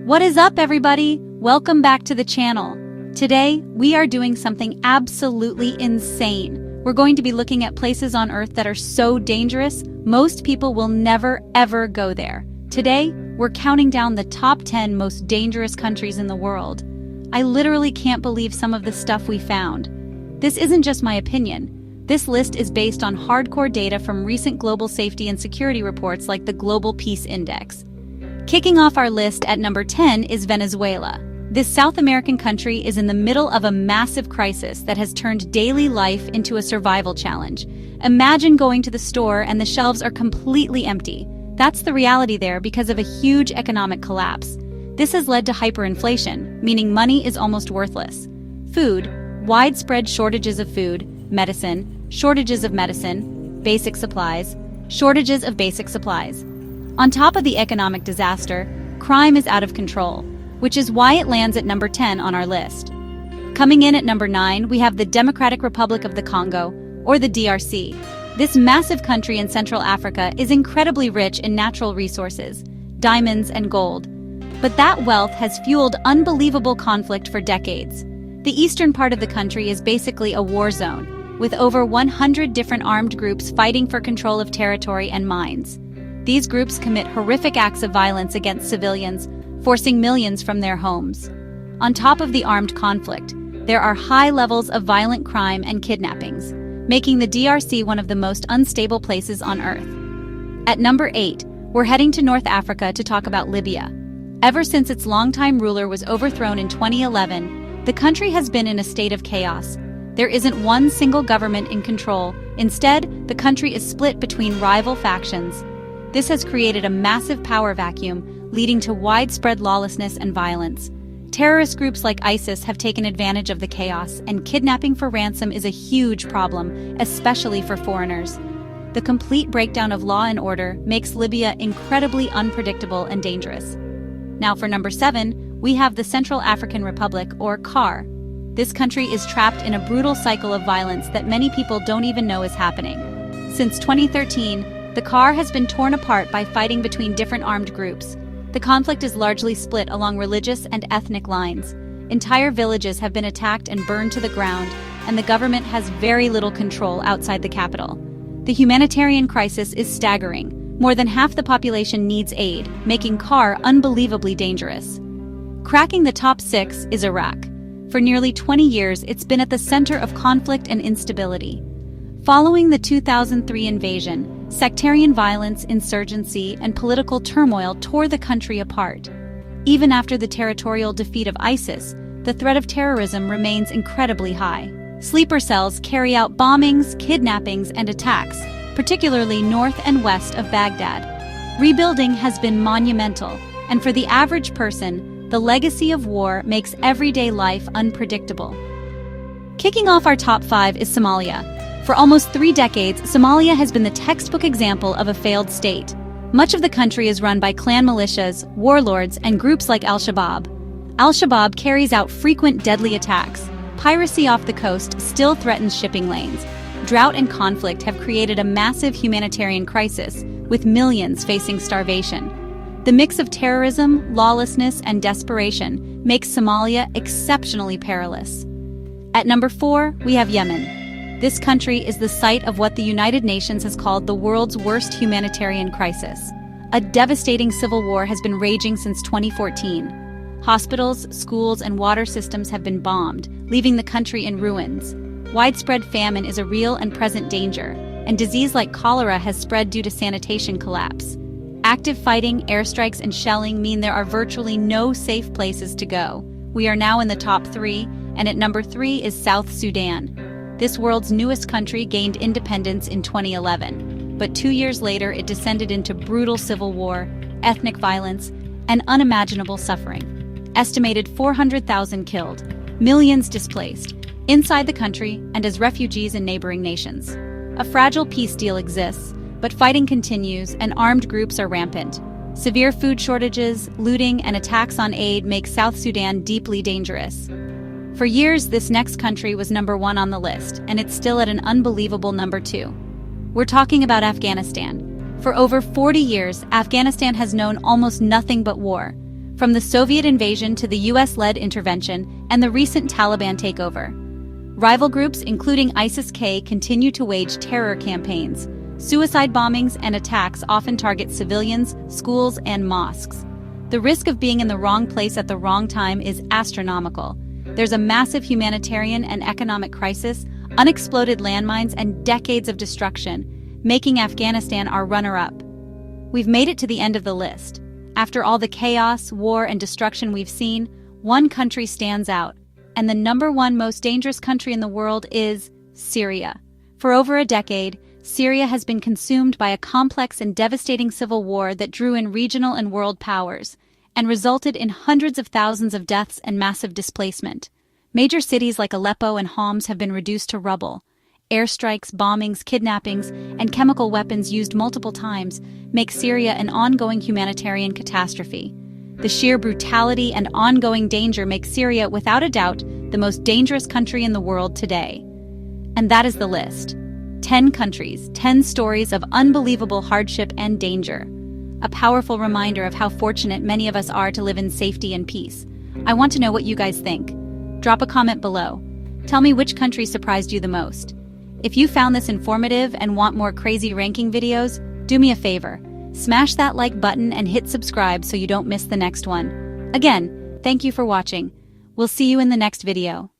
What is up, everybody? Welcome back to the channel. Today, we are doing something absolutely insane. We're going to be looking at places on Earth that are so dangerous, most people will never, ever go there. Today, we're counting down the top 10 most dangerous countries in the world. I literally can't believe some of the stuff we found. This isn't just my opinion. This list is based on hardcore data from recent global safety and security reports like the Global Peace Index. Kicking off our list at number 10 is Venezuela. This South American country is in the middle of a massive crisis that has turned daily life into a survival challenge. Imagine going to the store and the shelves are completely empty. That's the reality there because of a huge economic collapse. This has led to hyperinflation, meaning money is almost worthless. Food, widespread shortages of food, medicine, shortages of medicine, basic supplies, shortages of basic supplies. On top of the economic disaster, crime is out of control, which is why it lands at number 10 on our list. Coming in at number 9, we have the Democratic Republic of the Congo, or the DRC. This massive country in Central Africa is incredibly rich in natural resources, diamonds and gold. But that wealth has fueled unbelievable conflict for decades. The eastern part of the country is basically a war zone, with over 100 different armed groups fighting for control of territory and mines. These groups commit horrific acts of violence against civilians, forcing millions from their homes. On top of the armed conflict, there are high levels of violent crime and kidnappings, making the DRC one of the most unstable places on Earth. At number 8, we're heading to North Africa to talk about Libya. Ever since its longtime ruler was overthrown in 2011, the country has been in a state of chaos. There isn't one single government in control. Instead, the country is split between rival factions. This has created a massive power vacuum, leading to widespread lawlessness and violence. Terrorist groups like ISIS have taken advantage of the chaos, and kidnapping for ransom is a huge problem, especially for foreigners. The complete breakdown of law and order makes Libya incredibly unpredictable and dangerous. Now for number 7, we have the Central African Republic, or CAR. This country is trapped in a brutal cycle of violence that many people don't even know is happening. Since 2013, the CAR has been torn apart by fighting between different armed groups. The conflict is largely split along religious and ethnic lines. Entire villages have been attacked and burned to the ground, and the government has very little control outside the capital. The humanitarian crisis is staggering. More than half the population needs aid, making CAR unbelievably dangerous. Cracking the top 6 is Iraq. For nearly 20 years, it's been at the center of conflict and instability. Following the 2003 invasion, sectarian violence, insurgency, and political turmoil tore the country apart. Even after the territorial defeat of ISIS, the threat of terrorism remains incredibly high. Sleeper cells carry out bombings, kidnappings, and attacks, particularly north and west of Baghdad. Rebuilding has been monumental, and for the average person, the legacy of war makes everyday life unpredictable. Kicking off our top 5 is Somalia. For almost 3 decades, Somalia has been the textbook example of a failed state. Much of the country is run by clan militias, warlords, and groups like Al-Shabaab. Al-Shabaab carries out frequent deadly attacks. Piracy off the coast still threatens shipping lanes. Drought and conflict have created a massive humanitarian crisis, with millions facing starvation. The mix of terrorism, lawlessness, and desperation makes Somalia exceptionally perilous. At number 4, we have Yemen. This country is the site of what the United Nations has called the world's worst humanitarian crisis. A devastating civil war has been raging since 2014. Hospitals, schools, and water systems have been bombed, leaving the country in ruins. Widespread famine is a real and present danger, and disease like cholera has spread due to sanitation collapse. Active fighting, airstrikes, and shelling mean there are virtually no safe places to go. We are now in the top 3, and at number 3 is South Sudan. This world's newest country gained independence in 2011, but 2 years later it descended into brutal civil war, ethnic violence, and unimaginable suffering. Estimated 400,000 killed, millions displaced, inside the country and as refugees in neighboring nations. A fragile peace deal exists, but fighting continues and armed groups are rampant. Severe food shortages, looting, and attacks on aid make South Sudan deeply dangerous. For years, this next country was number 1 on the list, and it's still at an unbelievable number 2. We're talking about Afghanistan. For over 40 years, Afghanistan has known almost nothing but war. from the Soviet invasion to the US-led intervention and the recent Taliban takeover. Rival groups, including ISIS-K, continue to wage terror campaigns. Suicide bombings and attacks often target civilians, schools, and mosques. The risk of being in the wrong place at the wrong time is astronomical. There's a massive humanitarian and economic crisis, unexploded landmines, and decades of destruction, making Afghanistan our runner-up. We've made it to the end of the list. After all the chaos, war, and destruction we've seen, one country stands out. And the #1 most dangerous country in the world is Syria. For over a decade, Syria has been consumed by a complex and devastating civil war that drew in regional and world powers, and resulted in hundreds of thousands of deaths and massive displacement. Major cities like Aleppo and Homs have been reduced to rubble. Airstrikes, bombings, kidnappings, and chemical weapons used multiple times make Syria an ongoing humanitarian catastrophe. The sheer brutality and ongoing danger make Syria, without a doubt, the most dangerous country in the world today. And that is the list. 10 countries, 10 stories of unbelievable hardship and danger. A powerful reminder of how fortunate many of us are to live in safety and peace. I want to know what you guys think. Drop a comment below. Tell me which country surprised you the most. If you found this informative and want more crazy ranking videos, do me a favor. Smash that like button and hit subscribe so you don't miss the next one. Again, thank you for watching. We'll see you in the next video.